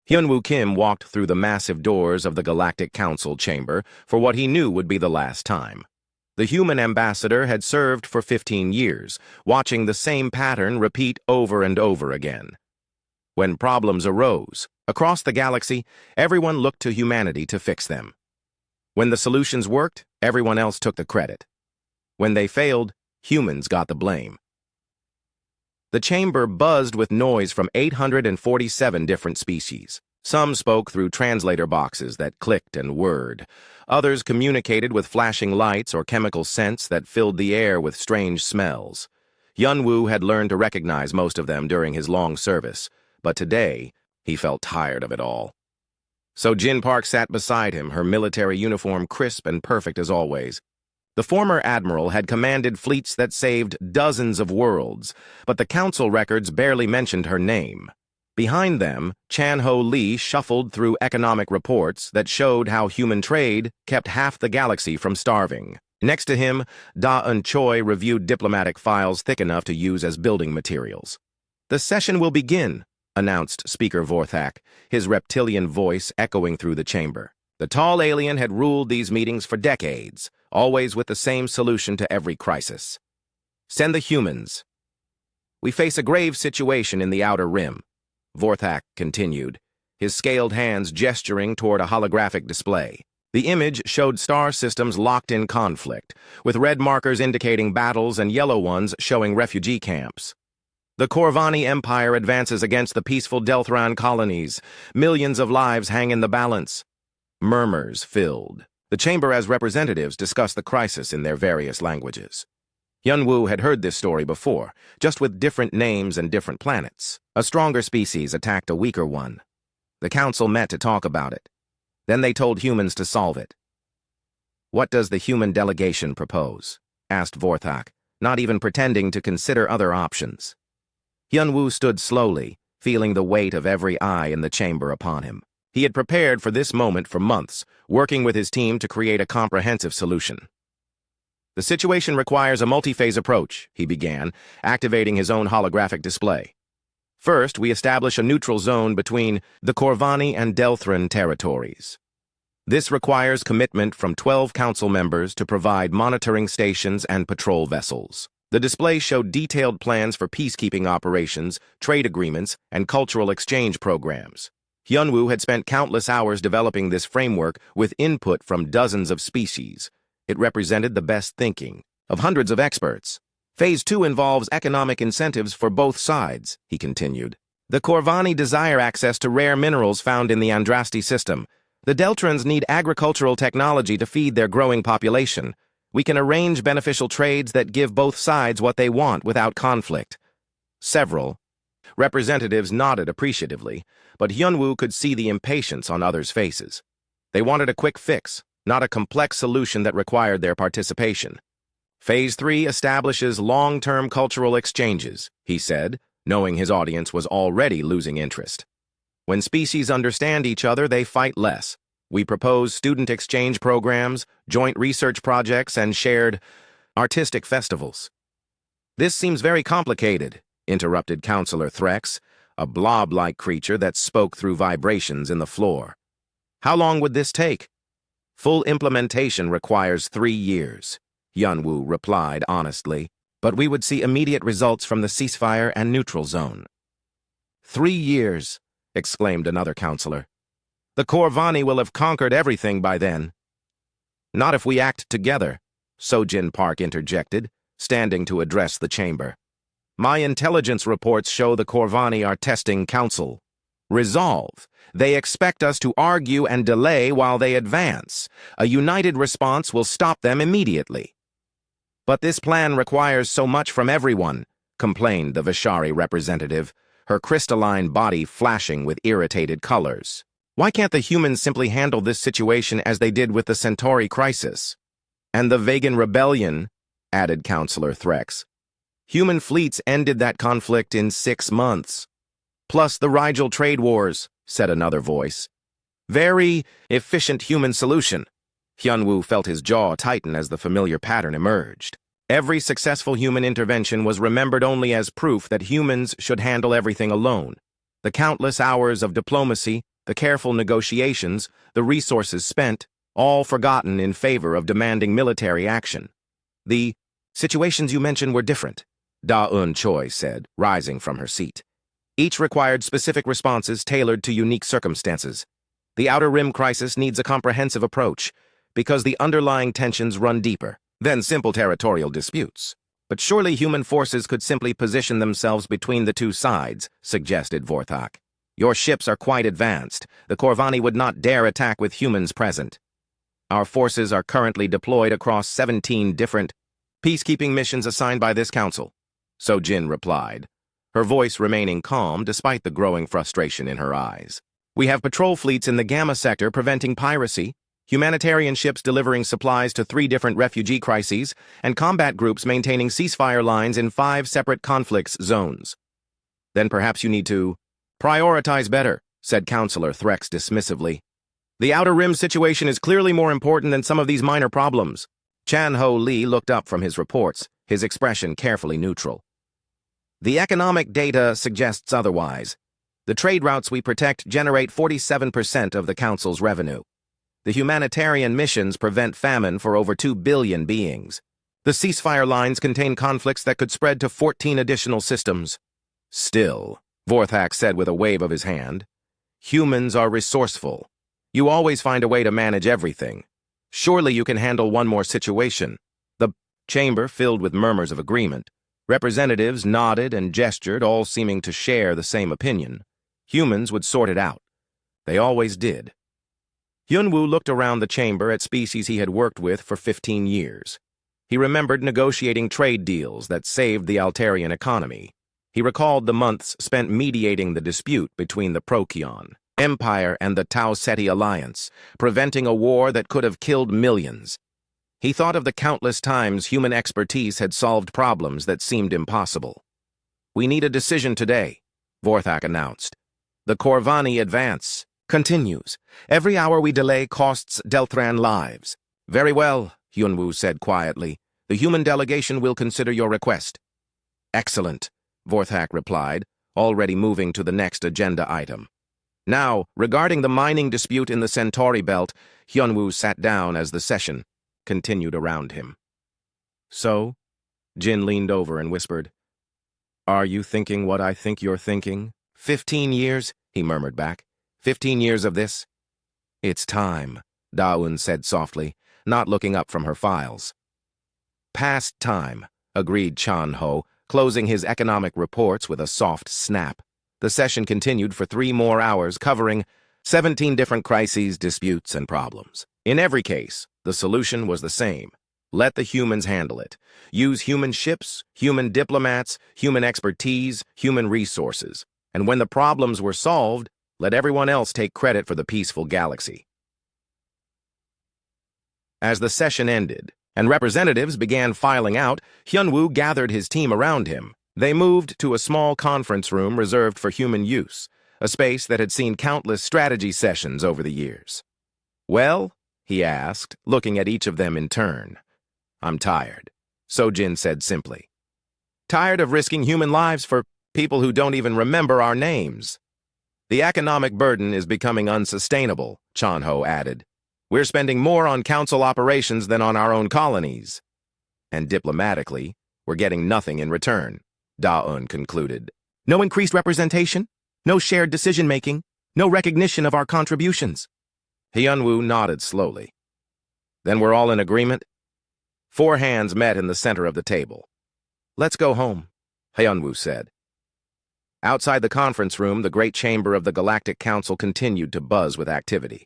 Hyunwoo Kim walked through the massive doors of the Galactic Council chamber for what he knew would be the last time. The human ambassador had served for 15 years, watching the same pattern repeat over and over again. When problems arose, across the galaxy, everyone looked to humanity to fix them. When the solutions worked, everyone else took the credit. When they failed, humans got the blame. The chamber buzzed with noise from 847 different species. Some spoke through translator boxes that clicked and whirred. Others communicated with flashing lights or chemical scents that filled the air with strange smells. Hyunwoo had learned to recognize most of them during his long service, but today he felt tired of it all. So Jin Park sat beside him, her military uniform crisp and perfect as always. The former admiral had commanded fleets that saved dozens of worlds, but the council records barely mentioned her name. Behind them, Chan-Ho Lee shuffled through economic reports that showed how human trade kept half the galaxy from starving. Next to him, Da-Un Choi reviewed diplomatic files thick enough to use as building materials. "The session will begin," announced Speaker Vorthak, his reptilian voice echoing through the chamber. The tall alien had ruled these meetings for decades, always with the same solution to every crisis. "Send the humans. We face a grave situation in the Outer Rim," Vorthak continued, his scaled hands gesturing toward a holographic display. The image showed star systems locked in conflict, with red markers indicating battles and yellow ones showing refugee camps. "The Corvani Empire advances against the peaceful Delthran colonies. Millions of lives hang in the balance." Murmurs filled. The chamber as representatives discussed the crisis in their various languages. Hyunwoo had heard this story before, just with different names and different planets. A stronger species attacked a weaker one. The council met to talk about it. Then they told humans to solve it. "What does the human delegation propose?" asked Vorthak, not even pretending to consider other options. Hyunwoo stood slowly, feeling the weight of every eye in the chamber upon him. He had prepared for this moment for months, working with his team to create a comprehensive solution. "The situation requires a multi-phase approach," he began, activating his own holographic display. "First, we establish a neutral zone between the Corvani and Delthran territories. This requires commitment from 12 council members to provide monitoring stations and patrol vessels." The display showed detailed plans for peacekeeping operations, trade agreements, and cultural exchange programs. Hyunwoo had spent countless hours developing this framework with input from dozens of species. It represented the best thinking of hundreds of experts. "Phase 2 involves economic incentives for both sides," he continued. "The Corvani desire access to rare minerals found in the Andrasti system. The Deltrans need agricultural technology to feed their growing population. We can arrange beneficial trades that give both sides what they want without conflict." Several representatives nodded appreciatively, but Hyunwoo could see the impatience on others' faces. They wanted a quick fix, not a complex solution that required their participation. "Phase 3 establishes long-term cultural exchanges," he said, knowing his audience was already losing interest. "When species understand each other, they fight less. We propose student exchange programs, joint research projects, and shared artistic festivals." "This seems very complicated," interrupted Counselor Threx, a blob-like creature that spoke through vibrations in the floor. "How long would this take?" "Full implementation requires 3 years," Hyunwoo replied honestly, "but we would see immediate results from the ceasefire and neutral zone." 3 years, exclaimed another counselor. "The Corvani will have conquered everything by then." "Not if we act together," Sojin Park interjected, standing to address the chamber. "My intelligence reports show the Corvani are testing council resolve. They expect us to argue and delay while they advance. A united response will stop them immediately." "But this plan requires so much from everyone," complained the Vishari representative, her crystalline body flashing with irritated colors. "Why can't the humans simply handle this situation as they did with the Centauri crisis?" "And the Vegan rebellion," added Counselor Threx. "Human fleets ended that conflict in 6 months. Plus the Rigel trade wars," said another voice. "Very efficient human solution." Hyunwoo felt his jaw tighten as the familiar pattern emerged. Every successful human intervention was remembered only as proof that humans should handle everything alone. The countless hours of diplomacy, the careful negotiations, the resources spent, all forgotten in favor of demanding military action. The situations you mentioned were different, Da-un Choi said, rising from her seat. Each required specific responses tailored to unique circumstances. The Outer Rim crisis needs a comprehensive approach, because the underlying tensions run deeper than simple territorial disputes. But surely human forces could simply position themselves between the two sides, suggested Vorthak. Your ships are quite advanced. The Corvani would not dare attack with humans present. Our forces are currently deployed across 17 different peacekeeping missions assigned by this council, So Jin replied, her voice remaining calm despite the growing frustration in her eyes. We have patrol fleets in the Gamma sector preventing piracy, humanitarian ships delivering supplies to 3 different refugee crises, and combat groups maintaining ceasefire lines in 5 separate conflicts zones. Then perhaps you need to prioritize better, said Counselor Threx dismissively. The Outer Rim situation is clearly more important than some of these minor problems. Chan Ho Lee looked up from his reports, his expression carefully neutral. The economic data suggests otherwise. The trade routes we protect generate 47% of the Council's revenue. The humanitarian missions prevent famine for over 2 billion beings. The ceasefire lines contain conflicts that could spread to 14 additional systems. Still, Vorthak said with a wave of his hand, humans are resourceful. You always find a way to manage everything. Surely you can handle one more situation. The chamber filled with murmurs of agreement. Representatives nodded and gestured, all seeming to share the same opinion. Humans would sort it out. They always did. Hyunwoo looked around the chamber at species he had worked with for 15 years. He remembered negotiating trade deals that saved the Altarian economy. He recalled the months spent mediating the dispute between the Procyon Empire and the Tau Ceti Alliance, preventing a war that could have killed millions. He thought of the countless times human expertise had solved problems that seemed impossible. We need a decision today, Vorthak announced. The Corvani advance continues. Every hour we delay costs Delthran lives. Very well, Hyunwoo said quietly. The human delegation will consider your request. Excellent, Vorthak replied, already moving to the next agenda item. Now, regarding the mining dispute in the Centauri belt, Hyunwoo sat down as the session continued around him. So? Jin leaned over and whispered. Are you thinking what I think you're thinking? 15 years, he murmured back. 15 years of this? It's time, Daun said softly, not looking up from her files. Past time, agreed Chan Ho, closing his economic reports with a soft snap. The session continued for 3 more hours, covering 17 different crises, disputes, and problems. In every case, the solution was the same. Let the humans handle it. Use human ships, human diplomats, human expertise, human resources. And when the problems were solved, let everyone else take credit for the peaceful galaxy. As the session ended, and representatives began filing out, Hyunwoo gathered his team around him. They moved to a small conference room reserved for human use, a space that had seen countless strategy sessions over the years. Well, he asked, looking at each of them in turn. I'm tired, Sojin said simply. Tired of risking human lives for people who don't even remember our names. The economic burden is becoming unsustainable, Chanho added. We're spending more on council operations than on our own colonies. And diplomatically, we're getting nothing in return, Da-un concluded. No increased representation, no shared decision-making, no recognition of our contributions. Hyunwoo nodded slowly. Then we're all in agreement? 4 hands met in the center of the table. Let's go home, Hyunwoo said. Outside the conference room, the great chamber of the Galactic Council continued to buzz with activity.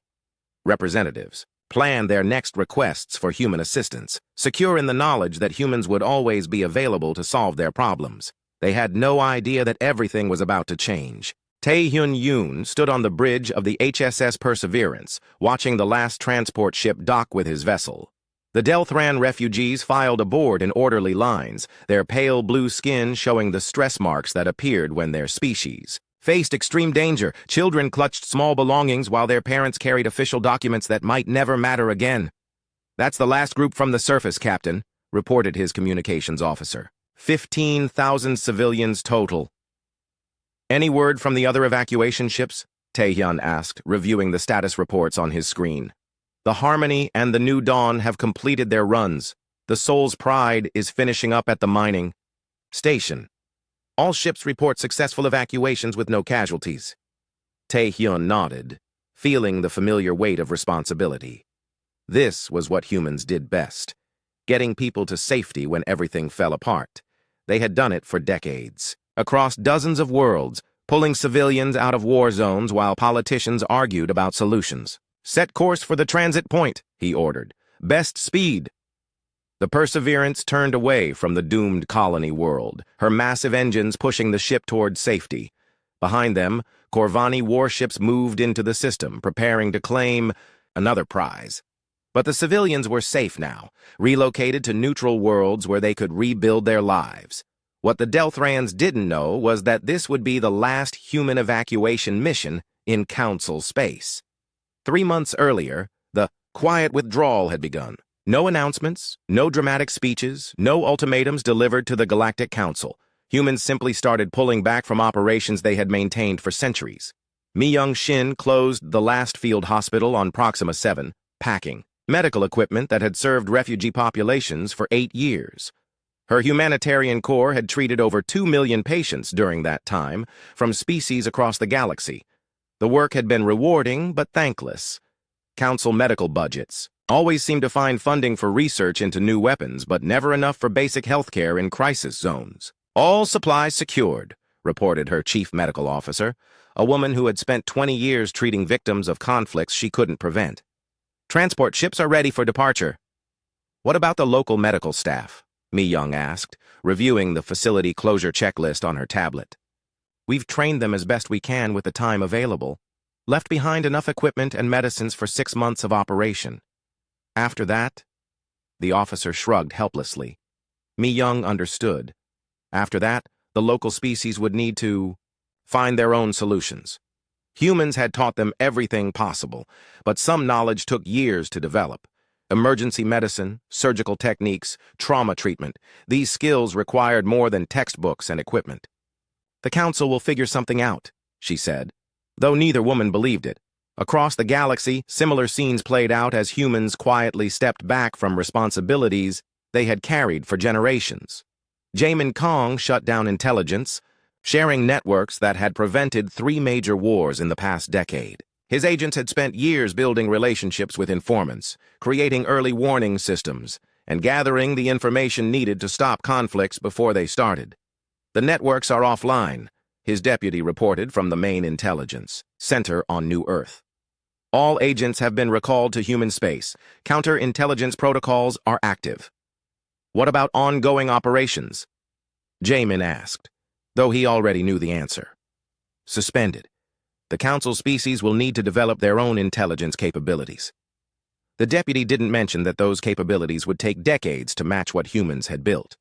Representatives planned their next requests for human assistance, secure in the knowledge that humans would always be available to solve their problems. They had no idea that everything was about to change. Tae-Hyun-yoon stood on the bridge of the HSS Perseverance, watching the last transport ship dock with his vessel. The Delthran refugees filed aboard in orderly lines, their pale blue skin showing the stress marks that appeared when their species faced extreme danger. Children clutched small belongings while their parents carried official documents that might never matter again. That's the last group from the surface, Captain, reported his communications officer. 15,000 civilians total. Any word from the other evacuation ships? Taehyun asked, reviewing the status reports on his screen. The Harmony and the New Dawn have completed their runs. The Soul's Pride is finishing up at the mining station. All ships report successful evacuations with no casualties. Taehyun nodded, feeling the familiar weight of responsibility. This was what humans did best, getting people to safety when everything fell apart. They had done it for decades, across dozens of worlds, pulling civilians out of war zones while politicians argued about solutions. "Set course for the transit point," he ordered. "Best speed." The Perseverance turned away from the doomed colony world, her massive engines pushing the ship toward safety. Behind them, Corvani warships moved into the system, preparing to claim another prize. But the civilians were safe now, relocated to neutral worlds where they could rebuild their lives. What the Delthrans didn't know was that this would be the last human evacuation mission in Council space. 3 months earlier, the quiet withdrawal had begun. No announcements, no dramatic speeches, no ultimatums delivered to the Galactic Council. Humans simply started pulling back from operations they had maintained for centuries. Mi-young Shin closed the last field hospital on Proxima 7, packing medical equipment that had served refugee populations for 8 years. Her humanitarian corps had treated over 2 million patients during that time, from species across the galaxy. The work had been rewarding but thankless. Council medical budgets always seemed to find funding for research into new weapons, but never enough for basic healthcare in crisis zones. "All supplies secured," reported her chief medical officer, a woman who had spent 20 years treating victims of conflicts she couldn't prevent. "Transport ships are ready for departure." "What about the local medical staff?" Mi-young asked, reviewing the facility closure checklist on her tablet. "We've trained them as best we can with the time available. Left behind enough equipment and medicines for 6 months of operation. After that," the officer shrugged helplessly. Mi-young understood. After that, the local species would need to find their own solutions. Humans had taught them everything possible, but some knowledge took years to develop. Emergency medicine, surgical techniques, trauma treatment, these skills required more than textbooks and equipment. "The council will figure something out," she said, though neither woman believed it. Across the galaxy, similar scenes played out as humans quietly stepped back from responsibilities they had carried for generations. Jamin Kong shut down intelligence, sharing networks that had prevented 3 major wars in the past decade. His agents had spent years building relationships with informants, creating early warning systems, and gathering the information needed to stop conflicts before they started. "The networks are offline," his deputy reported from the main intelligence center on New Earth. "All agents have been recalled to human space. Counterintelligence protocols are active." "What about ongoing operations?" Jamin asked, though he already knew the answer. "Suspended. The Council species will need to develop their own intelligence capabilities." The deputy didn't mention that those capabilities would take decades to match what humans had built.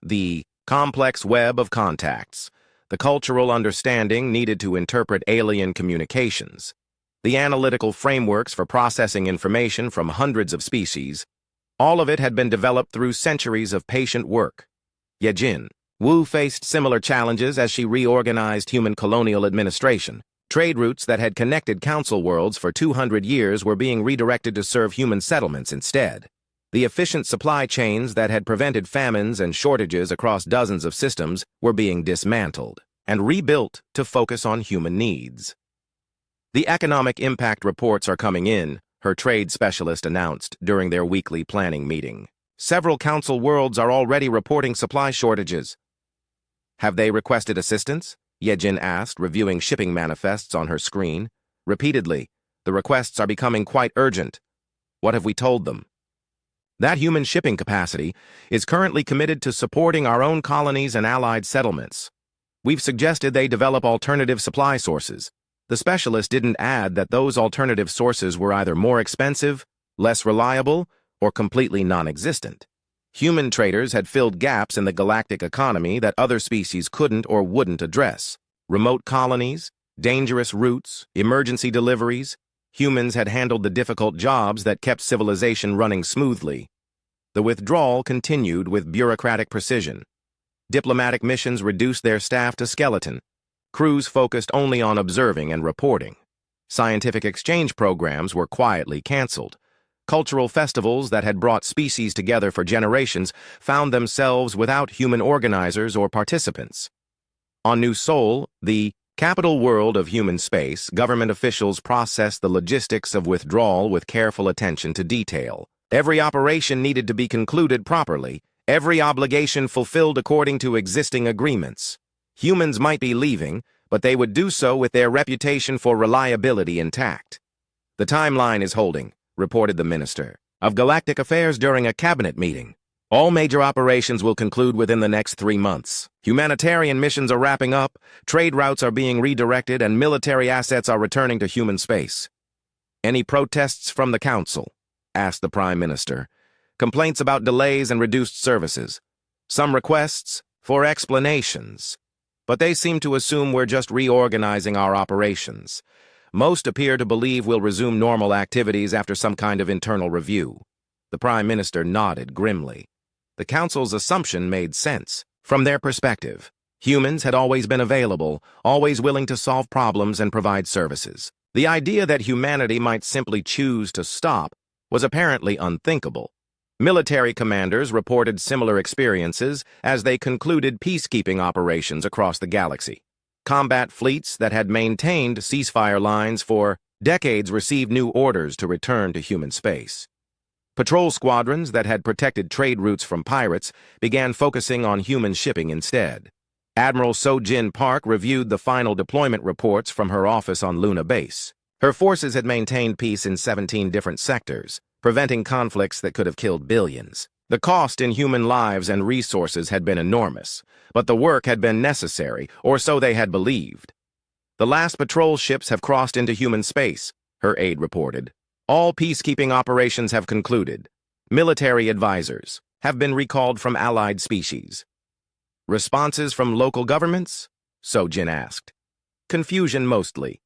The complex web of contacts, the cultural understanding needed to interpret alien communications, the analytical frameworks for processing information from hundreds of species, all of it had been developed through centuries of patient work. Yejin Wu faced similar challenges as she reorganized human colonial administration. Trade routes that had connected council worlds for 200 years were being redirected to serve human settlements instead. The efficient supply chains that had prevented famines and shortages across dozens of systems were being dismantled and rebuilt to focus on human needs. "The economic impact reports are coming in," her trade specialist announced during their weekly planning meeting. "Several council worlds are already reporting supply shortages." "Have they requested assistance?" Yejin asked, reviewing shipping manifests on her screen. "Repeatedly, the requests are becoming quite urgent." "What have we told them?" "That human shipping capacity is currently committed to supporting our own colonies and allied settlements. We've suggested they develop alternative supply sources." The specialist didn't add that those alternative sources were either more expensive, less reliable, or completely non-existent. Human traders had filled gaps in the galactic economy that other species couldn't or wouldn't address. Remote colonies, dangerous routes, emergency deliveries. Humans had handled the difficult jobs that kept civilization running smoothly. The withdrawal continued with bureaucratic precision. Diplomatic missions reduced their staff to skeleton. Crews focused only on observing and reporting. Scientific exchange programs were quietly canceled. Cultural festivals that had brought species together for generations found themselves without human organizers or participants. On New Sol, the capital world of human space, government officials processed the logistics of withdrawal with careful attention to detail. Every operation needed to be concluded properly, every obligation fulfilled according to existing agreements. Humans might be leaving, but they would do so with their reputation for reliability intact. "The timeline is holding," reported the Minister of Galactic Affairs during a cabinet meeting. "All major operations will conclude within the next 3 months. Humanitarian missions are wrapping up, trade routes are being redirected, and military assets are returning to human space." "Any protests from the Council?" asked the Prime Minister. "Complaints about delays and reduced services. Some requests for explanations. But they seem to assume we're just reorganizing our operations. Most appear to believe we'll resume normal activities after some kind of internal review." The Prime Minister nodded grimly. The Council's assumption made sense. From their perspective, humans had always been available, always willing to solve problems and provide services. The idea that humanity might simply choose to stop was apparently unthinkable. Military commanders reported similar experiences as they concluded peacekeeping operations across the galaxy. Combat fleets that had maintained ceasefire lines for decades received new orders to return to human space. Patrol squadrons that had protected trade routes from pirates began focusing on human shipping instead. Admiral So-Jin Park reviewed the final deployment reports from her office on Luna Base. Her forces had maintained peace in 17 different sectors, preventing conflicts that could have killed billions. The cost in human lives and resources had been enormous, but the work had been necessary, or so they had believed. "The last patrol ships have crossed into human space," her aide reported. "All peacekeeping operations have concluded. Military advisors have been recalled from allied species." "Responses from local governments?" So-Jin asked. "Confusion mostly.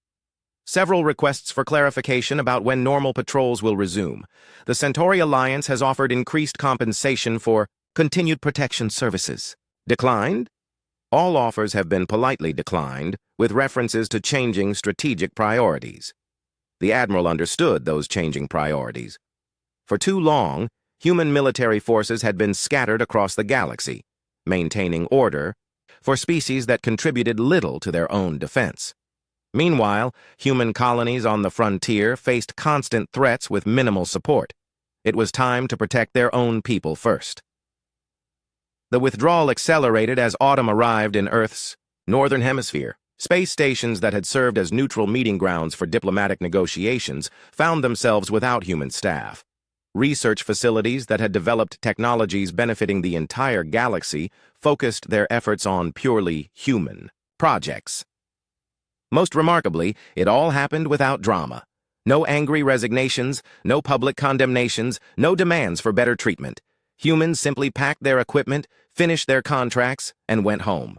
Several requests for clarification about when normal patrols will resume. The Centauri Alliance has offered increased compensation for continued protection services." "Declined?" "All offers have been politely declined, with references to changing strategic priorities." The Admiral understood those changing priorities. For too long, human military forces had been scattered across the galaxy, maintaining order for species that contributed little to their own defense. Meanwhile, human colonies on the frontier faced constant threats with minimal support. It was time to protect their own people first. The withdrawal accelerated as autumn arrived in Earth's northern hemisphere. Space stations that had served as neutral meeting grounds for diplomatic negotiations found themselves without human staff. Research facilities that had developed technologies benefiting the entire galaxy focused their efforts on purely human projects. Most remarkably, it all happened without drama. No angry resignations, no public condemnations, no demands for better treatment. Humans simply packed their equipment, finished their contracts, and went home.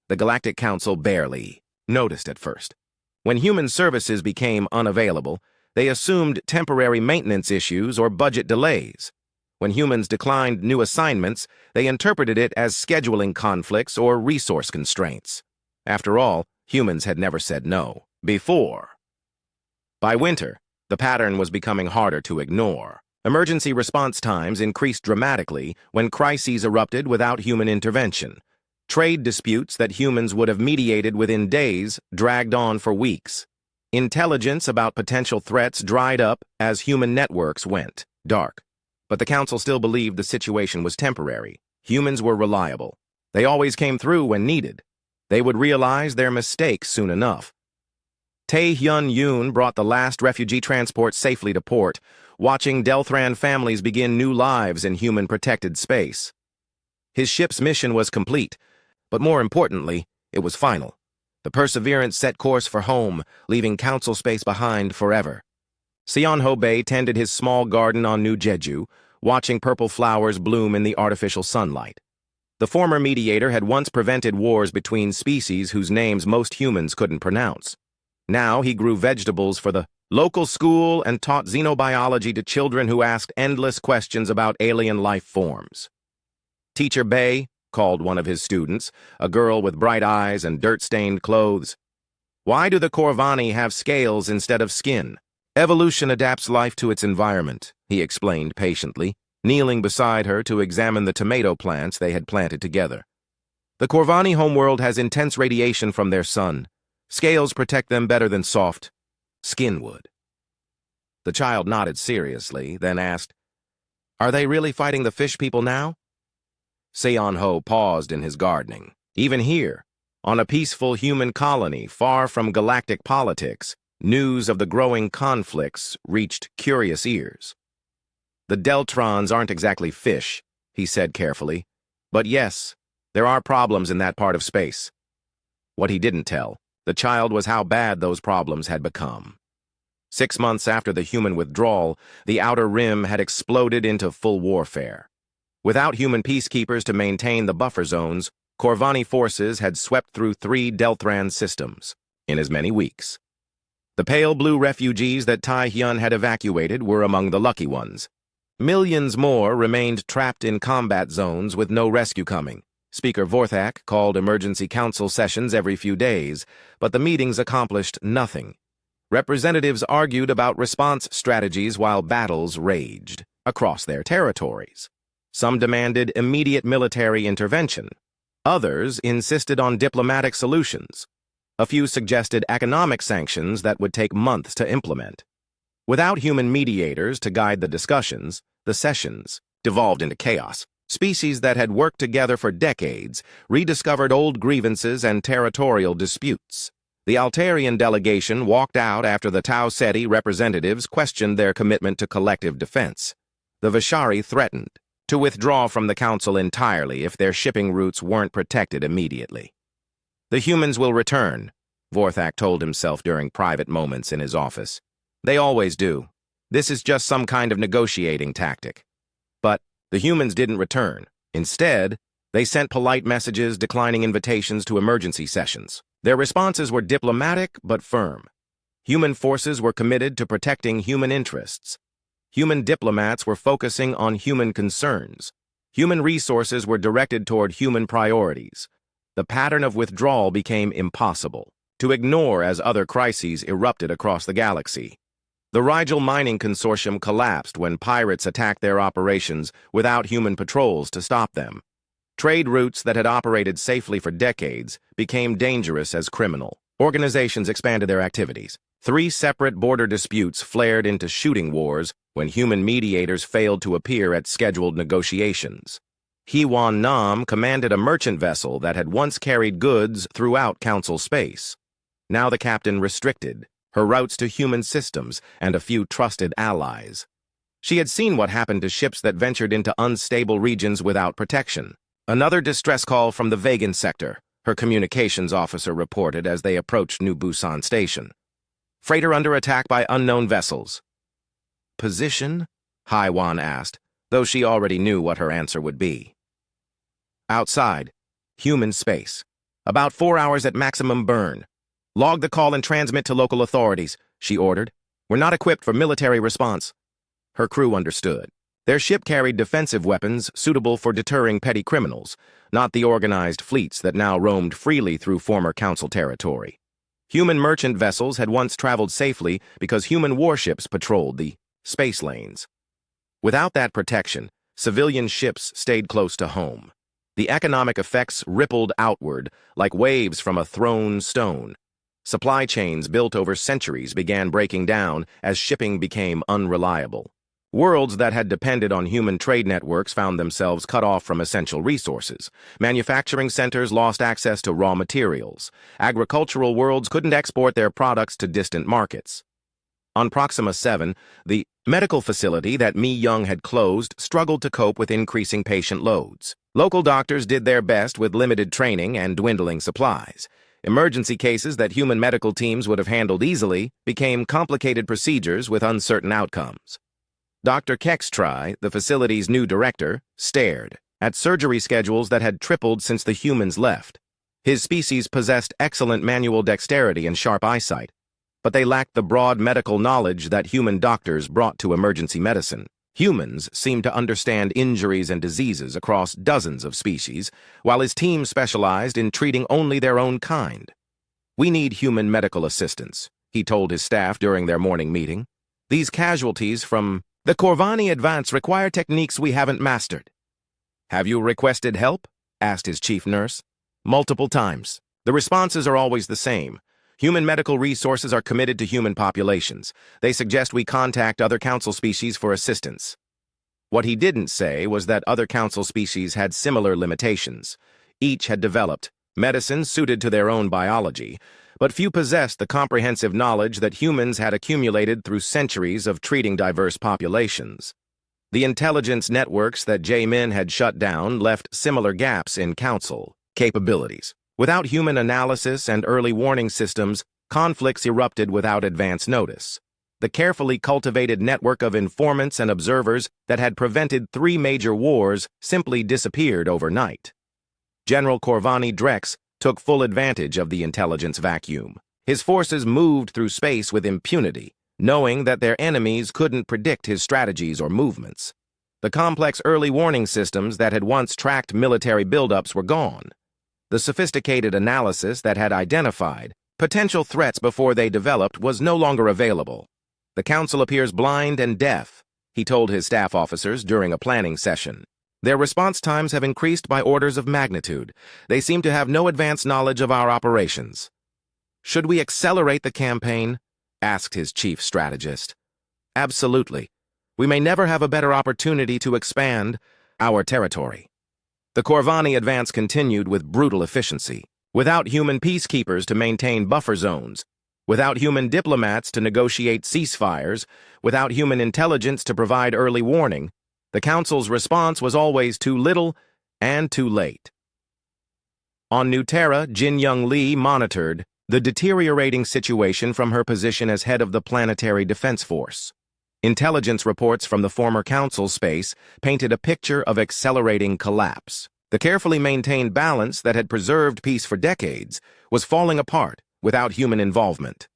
The Galactic Council barely noticed at first. When human services became unavailable, they assumed temporary maintenance issues or budget delays. When humans declined new assignments, they interpreted it as scheduling conflicts or resource constraints. After all, humans had never said no before. By winter, the pattern was becoming harder to ignore. Emergency response times increased dramatically when crises erupted without human intervention. Trade disputes that humans would have mediated within days dragged on for weeks. Intelligence about potential threats dried up as human networks went dark. But the Council still believed the situation was temporary. Humans were reliable. They always came through when needed. They would realize their mistakes soon enough. Tae-Hyun-Yoon brought the last refugee transport safely to port, watching Delthran families begin new lives in human-protected space. His ship's mission was complete, but more importantly, it was final. The Perseverance set course for home, leaving Council space behind forever. Seonho Bay tended his small garden on New Jeju, watching purple flowers bloom in the artificial sunlight. The former mediator had once prevented wars between species whose names most humans couldn't pronounce. Now he grew vegetables for the local school and taught xenobiology to children who asked endless questions about alien life forms. Teacher Bay called one of his students, a girl with bright eyes and dirt-stained clothes. Why do the Corvani have scales instead of skin? Evolution adapts life to its environment, he explained patiently, kneeling beside her to examine the tomato plants they had planted together. The Corvani homeworld has intense radiation from their sun. Scales protect them better than soft skin would. The child nodded seriously, then asked, "Are they really fighting the fish people now?" Seon-ho paused in his gardening. Even here, on a peaceful human colony far from galactic politics, news of the growing conflicts reached curious ears. "The Deltrons aren't exactly fish," he said carefully. "But yes, there are problems in that part of space." What he didn't tell the child was how bad those problems had become. 6 months after the human withdrawal, the Outer Rim had exploded into full warfare. Without human peacekeepers to maintain the buffer zones, Corvani forces had swept through 3 Delthran systems in as many weeks. The pale blue refugees that Tai-hyun had evacuated were among the lucky ones. Millions more remained trapped in combat zones with no rescue coming. Speaker Vorthak called emergency council sessions every few days, but the meetings accomplished nothing. Representatives argued about response strategies while battles raged across their territories. Some demanded immediate military intervention. Others insisted on diplomatic solutions. A few suggested economic sanctions that would take months to implement. Without human mediators to guide the discussions, the sessions devolved into chaos. Species that had worked together for decades rediscovered old grievances and territorial disputes. The Altarian delegation walked out after the Tau Ceti representatives questioned their commitment to collective defense. The Vishari threatened to withdraw from the council entirely if their shipping routes weren't protected immediately. "The humans will return," Vorthak told himself during private moments in his office. "They always do. This is just some kind of negotiating tactic." But the humans didn't return. Instead, they sent polite messages declining invitations to emergency sessions. Their responses were diplomatic but firm. Human forces were committed to protecting human interests. Human diplomats were focusing on human concerns. Human resources were directed toward human priorities. The pattern of withdrawal became impossible to ignore as other crises erupted across the galaxy. The Rigel Mining Consortium collapsed when pirates attacked their operations without human patrols to stop them. Trade routes that had operated safely for decades became dangerous as criminal. Organizations expanded their activities. 3 separate border disputes flared into shooting wars when human mediators failed to appear at scheduled negotiations. Hee-Wan Nam commanded a merchant vessel that had once carried goods throughout Council space. Now the captain restricted her routes to human systems and a few trusted allies. She had seen what happened to ships that ventured into unstable regions without protection. Another distress call from the Vegan sector, her communications officer reported as they approached New Busan Station. "Freighter under attack by unknown vessels." "Position?" Haiwan asked, though she already knew what her answer would be. "Outside. Human space. About 4 hours at maximum burn. Log the call and transmit to local authorities," she ordered. "We're not equipped for military response." Her crew understood. Their ship carried defensive weapons suitable for deterring petty criminals, not the organized fleets that now roamed freely through former council territory. Human merchant vessels had once traveled safely because human warships patrolled the space lanes. Without that protection, civilian ships stayed close to home. The economic effects rippled outward like waves from a thrown stone. Supply chains built over centuries began breaking down as shipping became unreliable. Worlds that had depended on human trade networks found themselves cut off from essential resources. Manufacturing centers lost access to raw materials. Agricultural worlds couldn't export their products to distant markets. On Proxima 7, the medical facility that Mi Young had closed struggled to cope with increasing patient loads. Local doctors did their best with limited training and dwindling supplies. Emergency cases that human medical teams would have handled easily became complicated procedures with uncertain outcomes. Dr. Kextry, the facility's new director, stared at surgery schedules that had tripled since the humans left. His species possessed excellent manual dexterity and sharp eyesight, but they lacked the broad medical knowledge that human doctors brought to emergency medicine. Humans seemed to understand injuries and diseases across dozens of species, while his team specialized in treating only their own kind. "We need human medical assistance," he told his staff during their morning meeting. "These casualties from the Corvani advance require techniques we haven't mastered." "Have you requested help?" asked his chief nurse. "Multiple times. The responses are always the same. Human medical resources are committed to human populations. They suggest we contact other council species for assistance." What he didn't say was that other council species had similar limitations. Each had developed medicines suited to their own biology, but few possessed the comprehensive knowledge that humans had accumulated through centuries of treating diverse populations. The intelligence networks that J-Min had shut down left similar gaps in council capabilities. Without human analysis and early warning systems, conflicts erupted without advance notice. The carefully cultivated network of informants and observers that had prevented 3 major wars simply disappeared overnight. General Corvani Drex took full advantage of the intelligence vacuum. His forces moved through space with impunity, knowing that their enemies couldn't predict his strategies or movements. The complex early warning systems that had once tracked military buildups were gone. The sophisticated analysis that had identified potential threats before they developed was no longer available. "The council appears blind and deaf," he told his staff officers during a planning session. "Their response times have increased by orders of magnitude. They seem to have no advanced knowledge of our operations." "Should we accelerate the campaign?" asked his chief strategist. "Absolutely. We may never have a better opportunity to expand our territory." The Corvani advance continued with brutal efficiency. Without human peacekeepers to maintain buffer zones, without human diplomats to negotiate ceasefires, without human intelligence to provide early warning, the Council's response was always too little and too late. On New Terra, Jin Young Lee monitored the deteriorating situation from her position as head of the Planetary Defense Force. Intelligence reports from the former Council space painted a picture of accelerating collapse. The carefully maintained balance that had preserved peace for decades was falling apart without human involvement.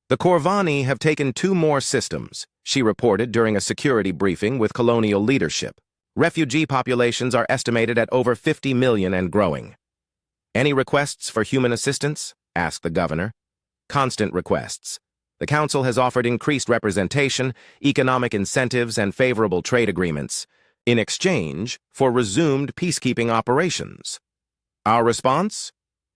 "The Corvani have taken 2 more systems," she reported during a security briefing with colonial leadership. "Refugee populations are estimated at over 50 million and growing." "Any requests for human assistance?" asked the governor. "Constant requests. The council has offered increased representation, economic incentives, and favorable trade agreements in exchange for resumed peacekeeping operations. Our response?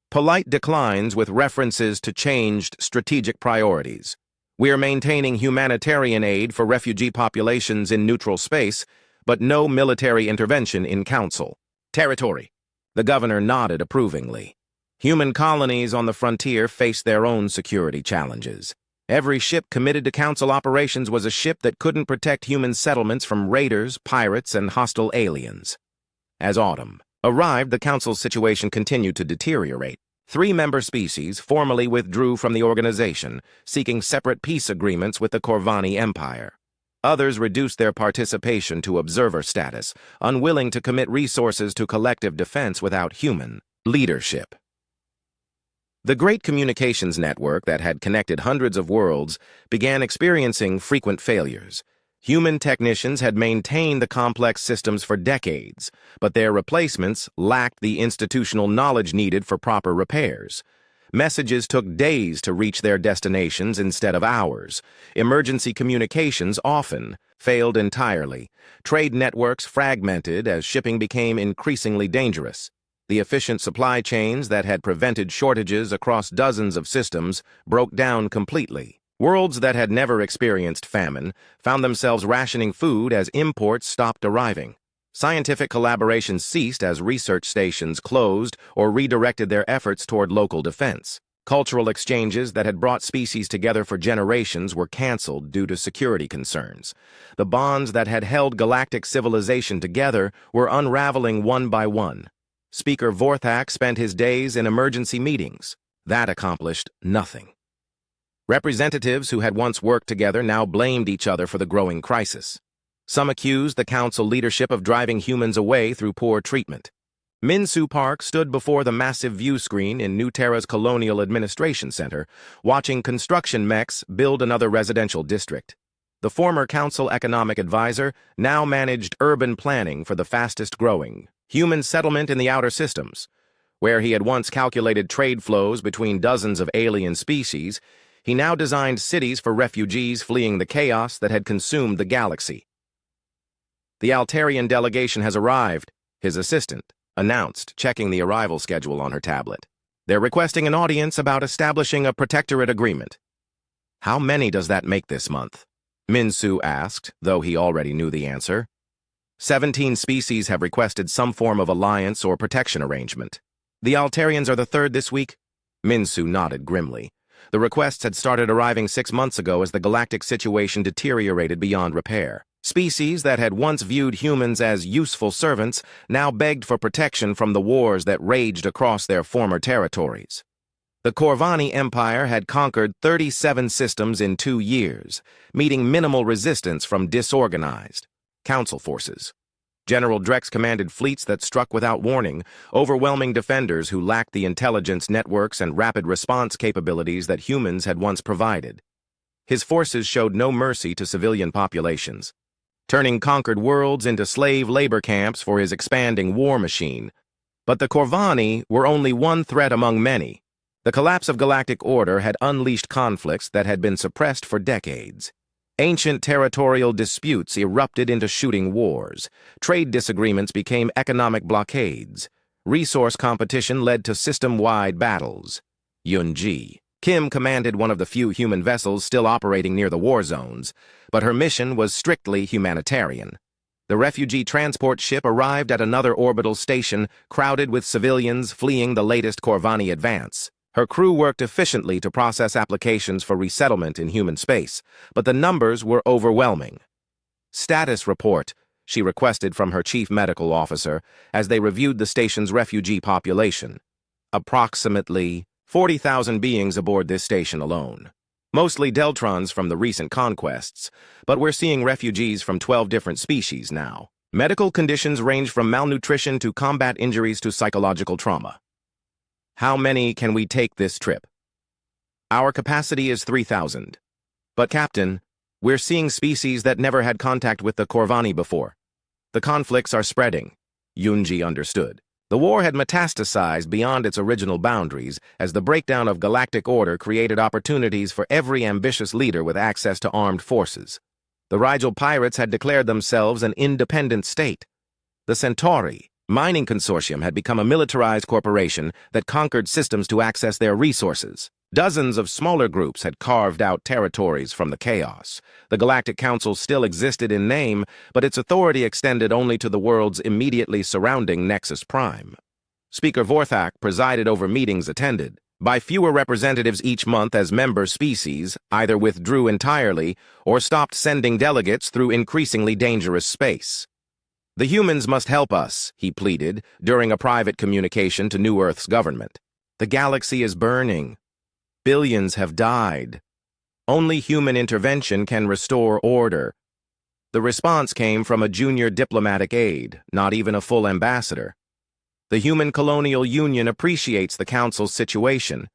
Polite declines with references to changed strategic priorities. We are maintaining humanitarian aid for refugee populations in neutral space, but no military intervention in council territory." The governor nodded approvingly. Human colonies on the frontier faced their own security challenges. Every ship committed to council operations was a ship that couldn't protect human settlements from raiders, pirates, and hostile aliens. As autumn arrived, the council's situation continued to deteriorate. 3 member species formally withdrew from the organization, seeking separate peace agreements with the Corvani Empire. Others reduced their participation to observer status, unwilling to commit resources to collective defense without human leadership. The great communications network that had connected hundreds of worlds began experiencing frequent failures. Human technicians had maintained the complex systems for decades, but their replacements lacked the institutional knowledge needed for proper repairs. Messages took days to reach their destinations instead of hours. Emergency communications often failed entirely. Trade networks fragmented as shipping became increasingly dangerous. The efficient supply chains that had prevented shortages across dozens of systems broke down completely. Worlds that had never experienced famine found themselves rationing food as imports stopped arriving. Scientific collaboration ceased as research stations closed or redirected their efforts toward local defense. Cultural exchanges that had brought species together for generations were canceled due to security concerns. The bonds that had held galactic civilization together were unraveling one by one. Speaker Vorthak spent his days in emergency meetings. That accomplished nothing. Representatives who had once worked together now blamed each other for the growing crisis. Some accused the council leadership of driving humans away through poor treatment. Minsu Park stood before the massive view screen in New Terra's Colonial Administration Center, watching construction mechs build another residential district. The former council economic advisor now managed urban planning for the fastest-growing human settlement in the outer systems. Where he had once calculated trade flows between dozens of alien species, he now designed cities for refugees fleeing the chaos that had consumed the galaxy. "The Altarian delegation has arrived," his assistant announced, checking the arrival schedule on her tablet. "They're requesting an audience about establishing a protectorate agreement." "How many does that make this month?" Minsu asked, though he already knew the answer. 17 species have requested some form of alliance or protection arrangement. "The Altarians are the third this week?" Minsu nodded grimly. The requests had started arriving 6 months ago as the galactic situation deteriorated beyond repair. Species that had once viewed humans as useful servants now begged for protection from the wars that raged across their former territories. The Corvani Empire had conquered 37 systems in 2 years, meeting minimal resistance from disorganized council forces. General Drex commanded fleets that struck without warning, overwhelming defenders who lacked the intelligence networks and rapid response capabilities that humans had once provided. His forces showed no mercy to civilian populations, turning conquered worlds into slave labor camps for his expanding war machine. But the Corvani were only one threat among many. The collapse of galactic order had unleashed conflicts that had been suppressed for decades. Ancient territorial disputes erupted into shooting wars. Trade disagreements became economic blockades. Resource competition led to system-wide battles. Yunji Kim commanded one of the few human vessels still operating near the war zones, but her mission was strictly humanitarian. The refugee transport ship arrived at another orbital station, crowded with civilians fleeing the latest Corvani advance. Her crew worked efficiently to process applications for resettlement in human space, but the numbers were overwhelming. "Status report," she requested from her chief medical officer as they reviewed the station's refugee population. Approximately 40,000 beings aboard this station alone. Mostly Deltrons from the recent conquests, but we're seeing refugees from 12 different species now. Medical conditions range from malnutrition to combat injuries to psychological trauma. "How many can we take this trip?" "Our capacity is 3,000. But Captain, we're seeing species that never had contact with the Corvani before. The conflicts are spreading." Yunji understood. The war had metastasized beyond its original boundaries as the breakdown of galactic order created opportunities for every ambitious leader with access to armed forces. The Rigel pirates had declared themselves an independent state. The Centauri mining consortium had become a militarized corporation that conquered systems to access their resources. Dozens of smaller groups had carved out territories from the chaos. The Galactic Council still existed in name, but its authority extended only to the worlds immediately surrounding Nexus Prime. Speaker Vorthak presided over meetings attended by fewer representatives each month as member species either withdrew entirely or stopped sending delegates through increasingly dangerous space. "The humans must help us," he pleaded during a private communication to New Earth's government. "The galaxy is burning. Billions have died. Only human intervention can restore order." The response came from a junior diplomatic aide, not even a full ambassador. "The Human Colonial Union appreciates the Council's situation,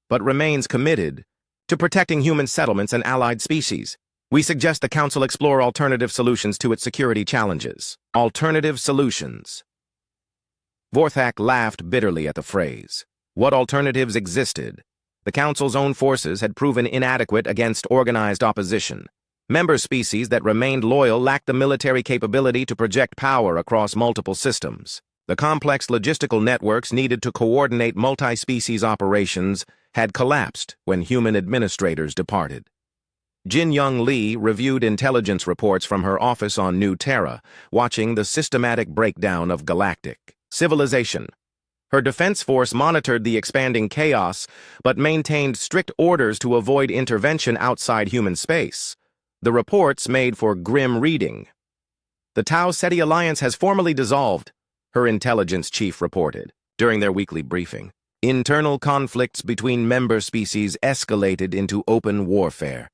but remains committed to protecting human settlements and allied species. We suggest the Council explore alternative solutions to its security challenges." Alternative solutions. Vorthak laughed bitterly at the phrase. What alternatives existed? The Council's own forces had proven inadequate against organized opposition. Member species that remained loyal lacked the military capability to project power across multiple systems. The complex logistical networks needed to coordinate multi-species operations had collapsed when human administrators departed. Jin Young Lee reviewed intelligence reports from her office on New Terra, watching the systematic breakdown of galactic civilization. Her defense force monitored the expanding chaos, but maintained strict orders to avoid intervention outside human space. The reports made for grim reading. "The Tau Ceti Alliance has formally dissolved," her intelligence chief reported during their weekly briefing. Internal conflicts between member species escalated into open warfare.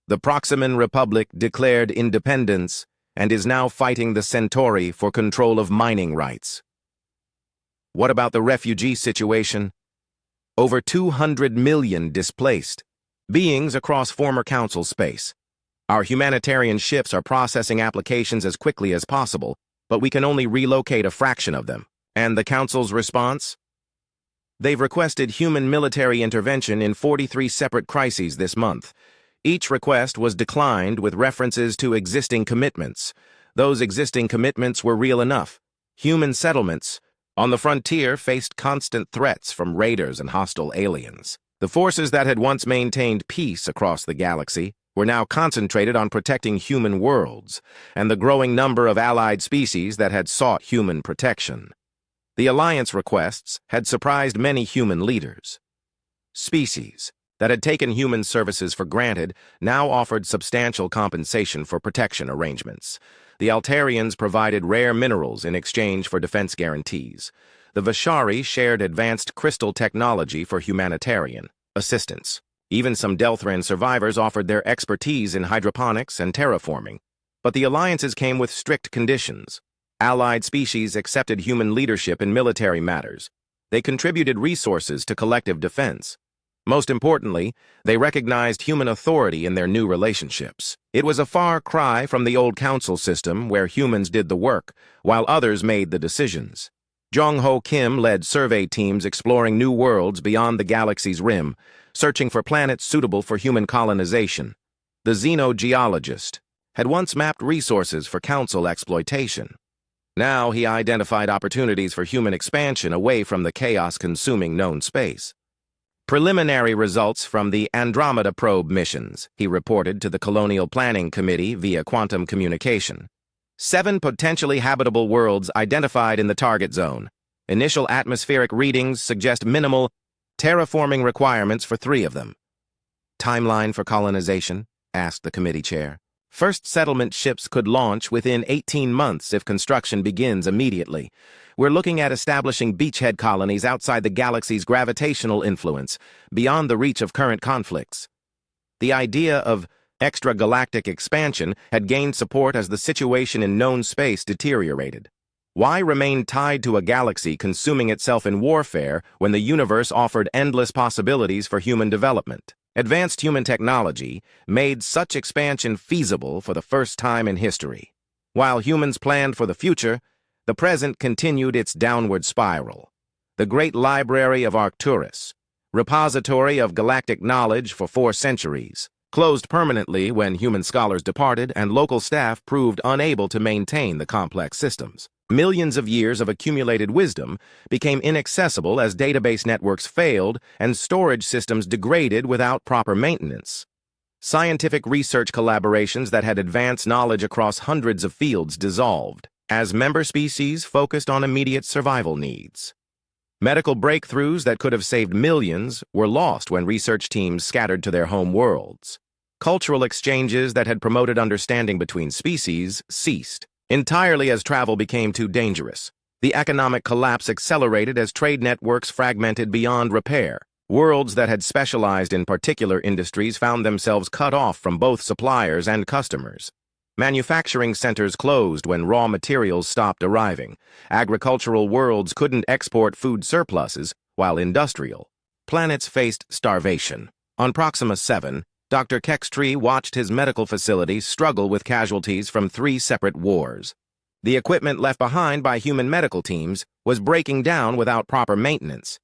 The Proximan Republic declared independence and is now fighting the Centauri for control of mining rights. What about the refugee situation? Over 200 million displaced beings across former Council space. Our humanitarian ships are processing applications as quickly as possible, but we can only relocate a fraction of them. And the Council's response? They've requested human military intervention in 43 separate crises this month. Each request was declined with references to existing commitments. Those existing commitments were real enough. Human settlements on the frontier faced constant threats from raiders and hostile aliens. The forces that had once maintained peace across the galaxy were now concentrated on protecting human worlds and the growing number of allied species that had sought human protection. The Alliance requests had surprised many human leaders. Species that had taken human services for granted now offered substantial compensation for protection arrangements. The Altarians provided rare minerals in exchange for defense guarantees. The Vishari shared advanced crystal technology for humanitarian assistance. Even some Delthran survivors offered their expertise in hydroponics and terraforming. But the alliances came with strict conditions. Allied species accepted human leadership in military matters. They contributed resources to collective defense. Most importantly, they recognized human authority in their new relationships. It was a far cry from the old council system where humans did the work, while others made the decisions. Jong-Ho Kim led survey teams exploring new worlds beyond the galaxy's rim, searching for planets suitable for human colonization. The xenogeologist had once mapped resources for council exploitation. Now he identified opportunities for human expansion away from the chaos-consuming known space. Preliminary results from the Andromeda probe missions, he reported to the Colonial Planning Committee via quantum communication. 7 potentially habitable worlds identified in the target zone. Initial atmospheric readings suggest minimal terraforming requirements for 3 of them. Timeline for colonization? Asked the committee chair. First settlement ships could launch within 18 months if construction begins immediately. We're looking at establishing beachhead colonies outside the galaxy's gravitational influence, beyond the reach of current conflicts. The idea of extragalactic expansion had gained support as the situation in known space deteriorated. Why remain tied to a galaxy consuming itself in warfare when the universe offered endless possibilities for human development? Advanced human technology made such expansion feasible for the first time in history. While humans planned for the future, the present continued its downward spiral. The Great Library of Arcturus, repository of galactic knowledge for 4 centuries, closed permanently when human scholars departed and local staff proved unable to maintain the complex systems. Millions of years of accumulated wisdom became inaccessible as database networks failed and storage systems degraded without proper maintenance. Scientific research collaborations that had advanced knowledge across hundreds of fields dissolved as member species focused on immediate survival needs. Medical breakthroughs that could have saved millions were lost when research teams scattered to their home worlds. Cultural exchanges that had promoted understanding between species ceased entirely as travel became too dangerous. The economic collapse accelerated as trade networks fragmented beyond repair. Worlds that had specialized in particular industries found themselves cut off from both suppliers and customers. Manufacturing centers closed when raw materials stopped arriving. Agricultural worlds couldn't export food surpluses, while industrial planets faced starvation. On Proxima 7, Dr. Kextree watched his medical facility struggle with casualties from 3 separate wars. The equipment left behind by human medical teams was breaking down without proper maintenance.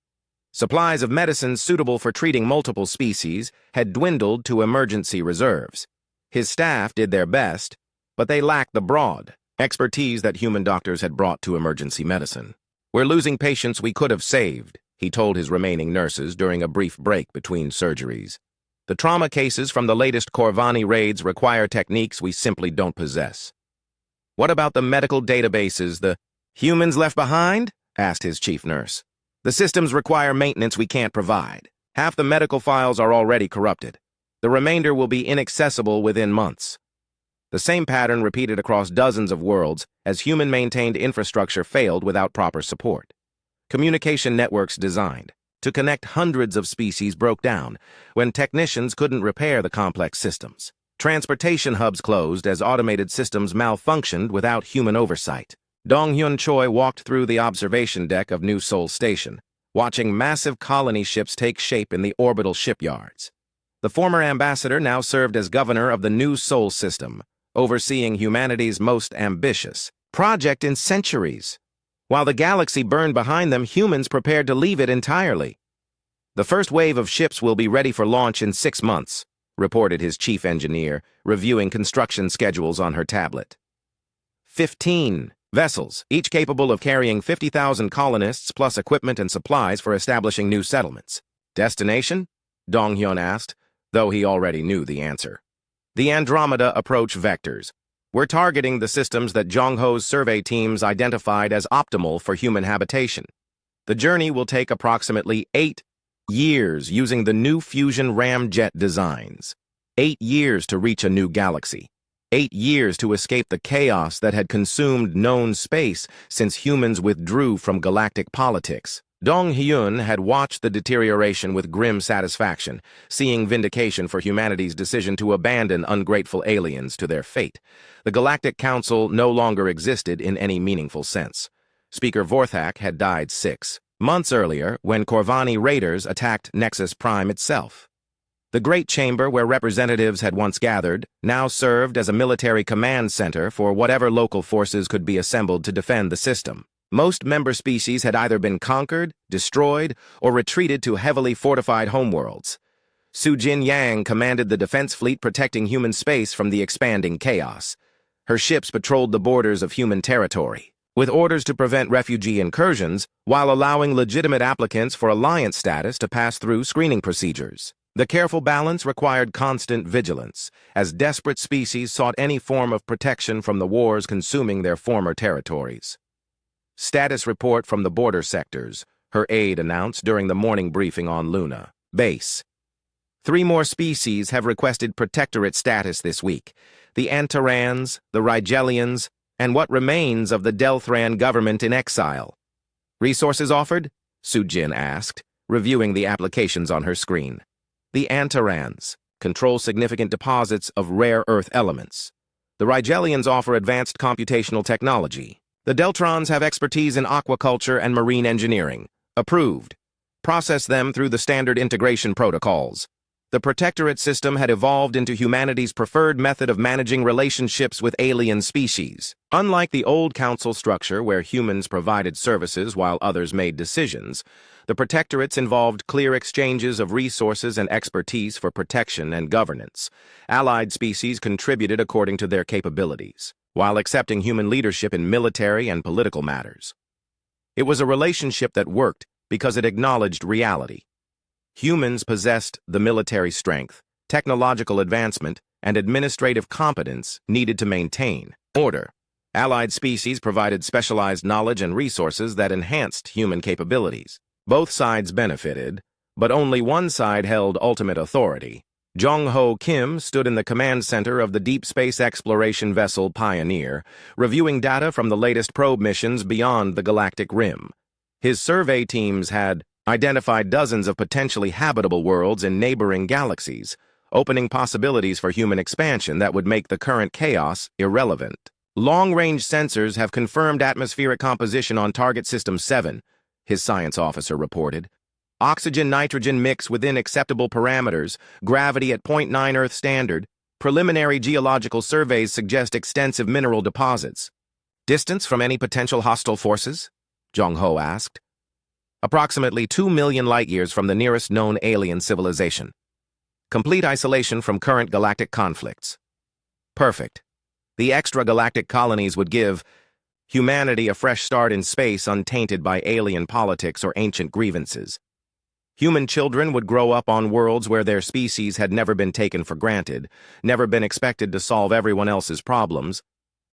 Supplies of medicines suitable for treating multiple species had dwindled to emergency reserves. His staff did their best, but they lacked the broad expertise that human doctors had brought to emergency medicine. "We're losing patients we could have saved," he told his remaining nurses during a brief break between surgeries. "The trauma cases from the latest Corvani raids require techniques we simply don't possess." "What about the medical databases, the humans left behind?" asked his chief nurse. "The systems require maintenance we can't provide. Half the medical files are already corrupted. The remainder will be inaccessible within months." The same pattern repeated across dozens of worlds as human-maintained infrastructure failed without proper support. Communication networks designed to connect hundreds of species broke down when technicians couldn't repair the complex systems. Transportation hubs closed as automated systems malfunctioned without human oversight. Dong-Hyun Choi walked through the observation deck of New Seoul Station, watching massive colony ships take shape in the orbital shipyards. The former ambassador now served as governor of the New Seoul system, overseeing humanity's most ambitious project in centuries. While the galaxy burned behind them, humans prepared to leave it entirely. "The first wave of ships will be ready for launch in 6 months," reported his chief engineer, reviewing construction schedules on her tablet. 15 vessels, each capable of carrying 50,000 colonists plus equipment and supplies for establishing new settlements. "Destination?" Dong-hyun asked, though he already knew the answer. "The Andromeda approach vectors. We're targeting the systems that Jong-ho's survey teams identified as optimal for human habitation. The journey will take approximately 8 years using the new fusion ramjet designs. 8 years to reach a new galaxy. 8 years to escape the chaos that had consumed known space since humans withdrew from galactic politics." Dong-hyun had watched the deterioration with grim satisfaction, seeing vindication for humanity's decision to abandon ungrateful aliens to their fate. The Galactic Council no longer existed in any meaningful sense. Speaker Vorthak had died 6 months earlier when Corvani raiders attacked Nexus Prime itself. The Great Chamber, where representatives had once gathered, now served as a military command center for whatever local forces could be assembled to defend the system. Most member species had either been conquered, destroyed, or retreated to heavily fortified homeworlds. Su Jin Yang commanded the defense fleet protecting human space from the expanding chaos. Her ships patrolled the borders of human territory, with orders to prevent refugee incursions while allowing legitimate applicants for alliance status to pass through screening procedures. The careful balance required constant vigilance, as desperate species sought any form of protection from the wars consuming their former territories. "Status report from the border sectors," her aide announced during the morning briefing on Luna base. 3 more species have requested protectorate status this week: the Antarans, the Rigelians, and what remains of the Delthran government in exile. "Resources offered?" Su-jin asked, reviewing the applications on her screen. "The Antarans control significant deposits of rare earth elements. The Rigelians offer advanced computational technology. The Deltrons have expertise in aquaculture and marine engineering. Approved. Process them through the standard integration protocols." The protectorate system had evolved into humanity's preferred method of managing relationships with alien species. Unlike the old council structure where humans provided services while others made decisions, the protectorates involved clear exchanges of resources and expertise for protection and governance. Allied species contributed according to their capabilities, while accepting human leadership in military and political matters. It was a relationship that worked because it acknowledged reality. Humans possessed the military strength, technological advancement, and administrative competence needed to maintain order. Allied species provided specialized knowledge and resources that enhanced human capabilities. Both sides benefited, but only one side held ultimate authority. Jong-ho Kim stood in the command center of the deep space exploration vessel Pioneer, reviewing data from the latest probe missions beyond the galactic rim. His survey teams had identified dozens of potentially habitable worlds in neighboring galaxies, opening possibilities for human expansion that would make the current chaos irrelevant. "Long-range sensors have confirmed atmospheric composition on Target System 7, his science officer reported. "Oxygen-nitrogen mix within acceptable parameters, gravity at 0.9 Earth standard. Preliminary geological surveys suggest extensive mineral deposits." "Distance from any potential hostile forces?" Jong-ho asked. "Approximately 2 million light-years from the nearest known alien civilization. Complete isolation from current galactic conflicts." "Perfect. The extragalactic colonies would give humanity a fresh start in space untainted by alien politics or ancient grievances. Human children would grow up on worlds where their species had never been taken for granted, never been expected to solve everyone else's problems,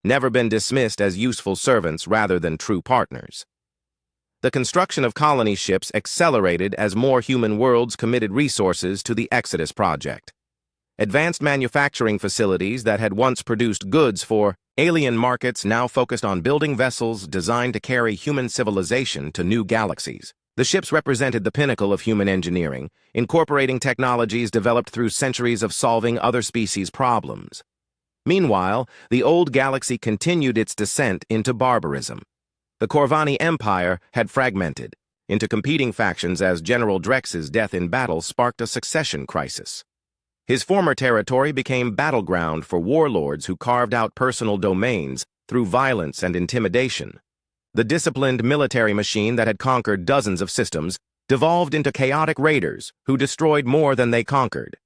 never been dismissed as useful servants rather than true partners. The construction of colony ships accelerated as more human worlds committed resources to the Exodus project. Advanced manufacturing facilities that had once produced goods for alien markets now focused on building vessels designed to carry human civilization to new galaxies. The ships represented the pinnacle of human engineering, incorporating technologies developed through centuries of solving other species' problems. Meanwhile, the old galaxy continued its descent into barbarism. The Corvani Empire had fragmented into competing factions as General Drex's death in battle sparked a succession crisis. His former territory became battleground for warlords who carved out personal domains through violence and intimidation. The disciplined military machine that had conquered dozens of systems devolved into chaotic raiders who destroyed more than they conquered.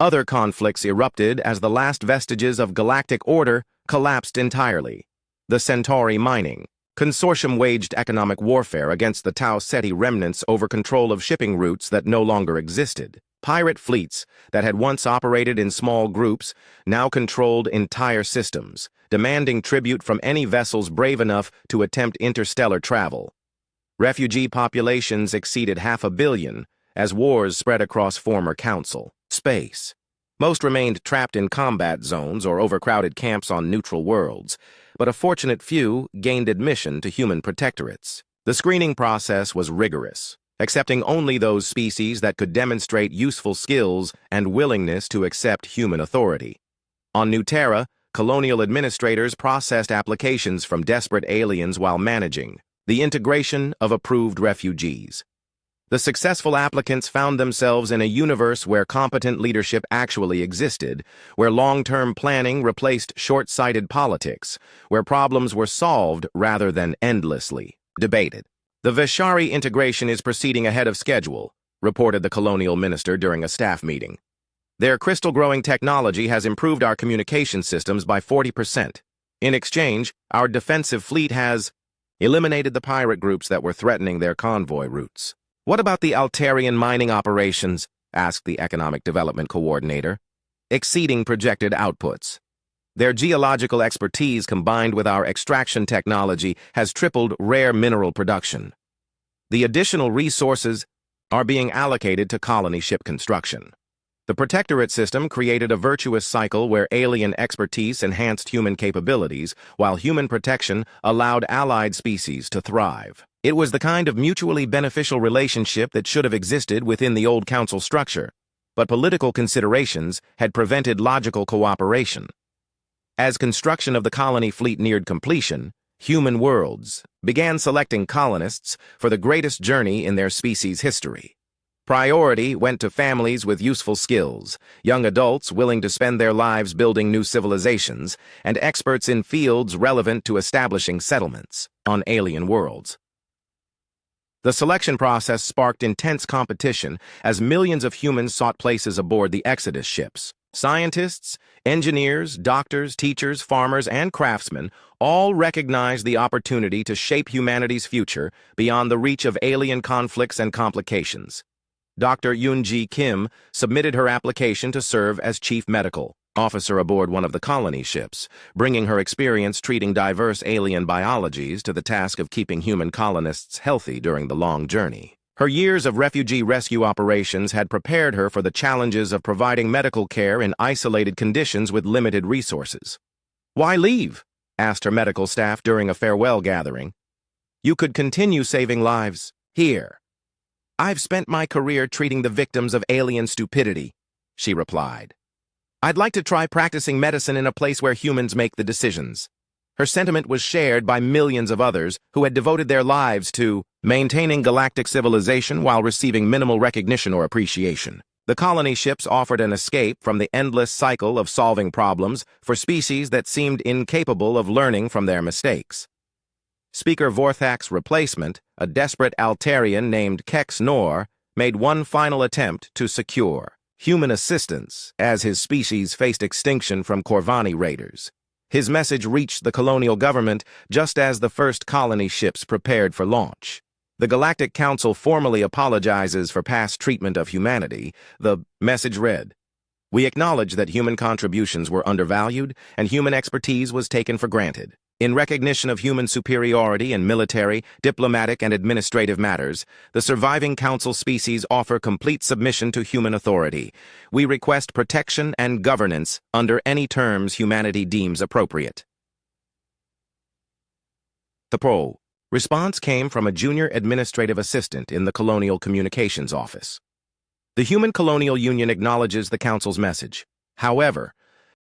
Other conflicts erupted as the last vestiges of galactic order collapsed entirely. The Centauri mining consortium waged economic warfare against the Tau Ceti remnants over control of shipping routes that no longer existed. Pirate fleets that had once operated in small groups now controlled entire systems, demanding tribute from any vessels brave enough to attempt interstellar travel. Refugee populations exceeded 500 million as wars spread across former Council space. Most remained trapped in combat zones or overcrowded camps on neutral worlds, but a fortunate few gained admission to human protectorates. The screening process was rigorous, accepting only those species that could demonstrate useful skills and willingness to accept human authority. On New Terra, colonial administrators processed applications from desperate aliens while managing the integration of approved refugees. The successful applicants found themselves in a universe where competent leadership actually existed, where long-term planning replaced short-sighted politics, where problems were solved rather than endlessly debated. The Vishari integration is proceeding ahead of schedule, reported the colonial minister during a staff meeting. Their crystal-growing technology has improved our communication systems by 40%. In exchange, our defensive fleet has eliminated the pirate groups that were threatening their convoy routes. What about the Altarian mining operations? Asked the Economic Development Coordinator. Exceeding projected outputs. Their geological expertise combined with our extraction technology has tripled rare mineral production. The additional resources are being allocated to colony ship construction. The Protectorate system created a virtuous cycle where alien expertise enhanced human capabilities, while human protection allowed allied species to thrive. It was the kind of mutually beneficial relationship that should have existed within the old council structure, but political considerations had prevented logical cooperation. As construction of the colony fleet neared completion, Human Worlds began selecting colonists for the greatest journey in their species' history. Priority went to families with useful skills, young adults willing to spend their lives building new civilizations, and experts in fields relevant to establishing settlements on alien worlds. The selection process sparked intense competition as millions of humans sought places aboard the Exodus ships. Scientists, engineers, doctors, teachers, farmers, and craftsmen all recognized the opportunity to shape humanity's future beyond the reach of alien conflicts and complications. Dr. Yoonji Kim submitted her application to serve as chief medical officer aboard one of the colony ships, bringing her experience treating diverse alien biologies to the task of keeping human colonists healthy during the long journey. Her years of refugee rescue operations had prepared her for the challenges of providing medical care in isolated conditions with limited resources. "Why leave?" asked her medical staff during a farewell gathering. "You could continue saving lives here." "I've spent my career treating the victims of alien stupidity," she replied. "I'd like to try practicing medicine in a place where humans make the decisions." Her sentiment was shared by millions of others who had devoted their lives to maintaining galactic civilization while receiving minimal recognition or appreciation. The colony ships offered an escape from the endless cycle of solving problems for species that seemed incapable of learning from their mistakes. Speaker Vorthak's replacement, a desperate Altarian named Kex Nor, made one final attempt to secure human assistance as his species faced extinction from Corvani raiders. His message reached the colonial government just as the first colony ships prepared for launch. The Galactic Council formally apologizes for past treatment of humanity. The message read, "We acknowledge that human contributions were undervalued and human expertise was taken for granted. In recognition of human superiority in military, diplomatic, and administrative matters, the surviving council species offer complete submission to human authority. We request protection and governance under any terms humanity deems appropriate." The pro response came from a junior administrative assistant in the Colonial Communications Office. The Human Colonial Union acknowledges the council's message. However,